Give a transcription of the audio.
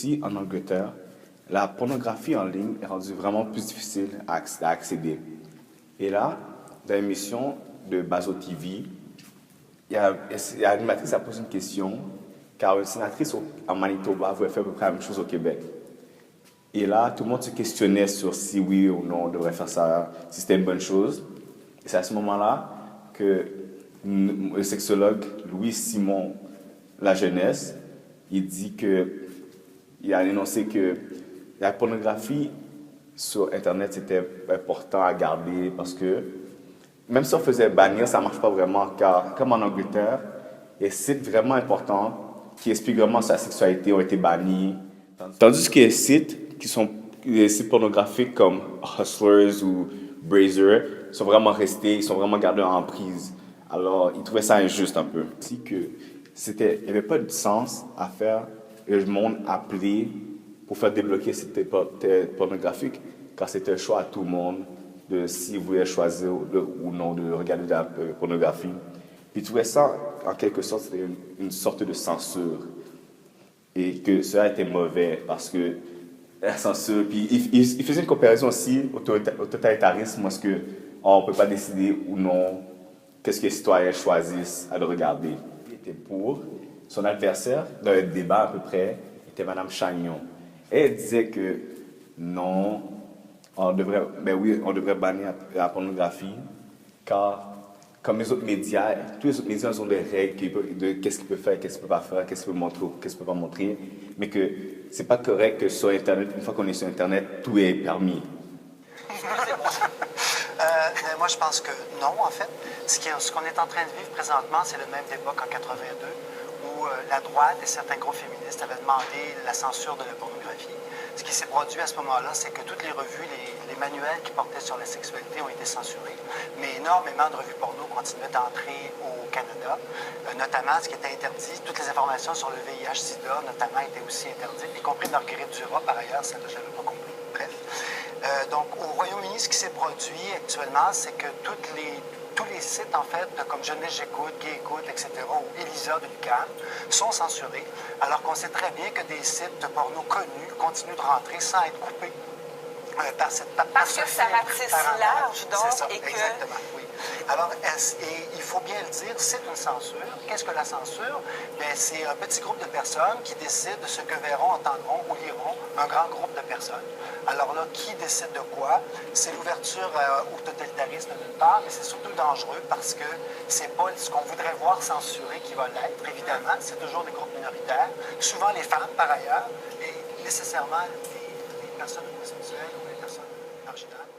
ici, en Angleterre, la pornographie en ligne est rendue vraiment plus difficile à accéder. Et là, dans l'émission de Bazo TV, l'animatrice a posé une question, car une sénatrice en Manitoba voulait faire à peu près la même chose au Québec. Et là, tout le monde se questionnait sur si oui ou non on devrait faire ça, si c'était une bonne chose. Et c'est à ce moment-là que le sexologue Louis-Simon La Jeunesse, il a énoncé que la pornographie sur Internet, c'était important à garder parce que même si on faisait bannir, ça ne marche pas vraiment, car comme en Angleterre, les sites vraiment importants qui expliquent vraiment sa sexualité ont été bannis. Tandis que les sites qui sont les sites pornographiques comme Hustlers ou Brazer sont vraiment restés, ils sont vraiment gardés en prise. Alors, ils trouvaient ça injuste un peu. Aussi que il n'y avait pas de sens à faire le monde appeler pour faire débloquer ces sites pornographiques, car c'était un choix à tout le monde de s'il voulait choisir ou non de regarder de la pornographie. Puis ils trouvaient ça, en quelque sorte, c'était une sorte de censure. Et que cela était mauvais parce que la censure. Puis il faisait une comparaison aussi au totalitarisme, parce qu'on ne peut pas décider ou non qu'est-ce que les citoyens choisissent à le regarder. Il était pour. Son adversaire, dans le débat à peu près, était Mme Chagnon. Elle disait que non, on devrait bannir la pornographie, car comme les autres médias, tous les autres médias ont des règles de qu'est-ce qu'ils peuvent faire, qu'est-ce qu'ils ne peuvent pas faire, qu'est-ce qu'ils peuvent montrer, qu'est-ce qu'ils ne peuvent pas montrer, mais que c'est pas correct que sur Internet, une fois qu'on est sur Internet, tout est permis. Moi, je pense que non, en fait. Ce qu'on est en train de vivre présentement, c'est le même débat qu'en 82, où la droite et certains groupes féministes avaient demandé la censure de la pornographie. Ce qui s'est produit à ce moment-là, c'est que toutes les revues, les manuels qui portaient sur la sexualité ont été censurés, mais énormément de revues porno continuaient d'entrer au Canada, notamment ce qui était interdit, toutes les informations sur le VIH-Sida, notamment, étaient aussi interdites, y compris Marguerite Duras, par ailleurs, ça, je n'avais pas compris. Bref. Donc, au Royaume-Uni, ce qui s'est produit actuellement, c'est que tous les sites, en fait, comme Jeunesse J'écoute, Gay Écoute, etc., ou Elisa de l'UQAM, sont censurés, alors qu'on sait très bien que des sites de porno connus continuent de rentrer sans être coupés parce que ça ratisse large, donc, c'est ça, et que... Exactement, oui. Alors, il faut bien le dire, c'est une censure. Qu'est-ce que la censure? Bien, c'est un petit groupe de personnes qui décident de ce que verront, entendront ou liront un grand groupe de personnes. Alors là, qui décide de quoi? C'est l'ouverture au totalitarisme d'une part, mais c'est surtout dangereux parce que c'est pas ce qu'on voudrait voir censuré qui va l'être, évidemment. C'est toujours des groupes minoritaires, souvent les femmes par ailleurs, et nécessairement les personnes homosexuelles ou les personnes marginales.